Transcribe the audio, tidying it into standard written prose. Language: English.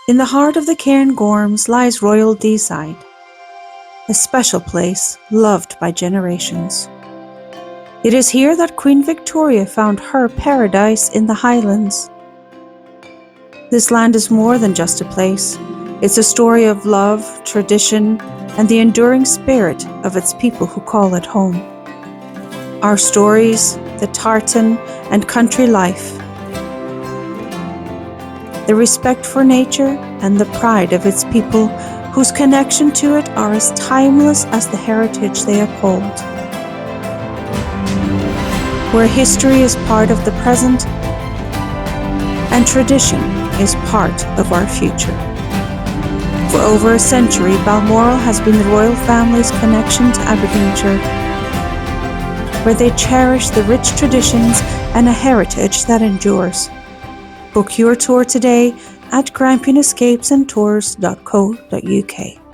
In the heart of the Cairngorms lies Royal Deeside, a special place loved by generations. It is here that Queen Victoria found her paradise in the Highlands. This land is more than just a place. It's a story of love, tradition, and the enduring spirit of its people who call it home. Our stories, the Tartan and country life, the respect for nature and the pride of its people whose connection to it are as timeless as the heritage they uphold. Where history is part of the present and tradition is part of our future. For over a century, Balmoral has been the royal family's connection to Aberdeenshire, where they cherish the rich traditions and a heritage that endures. Book your tour today at grampianescapesandtours.co.uk.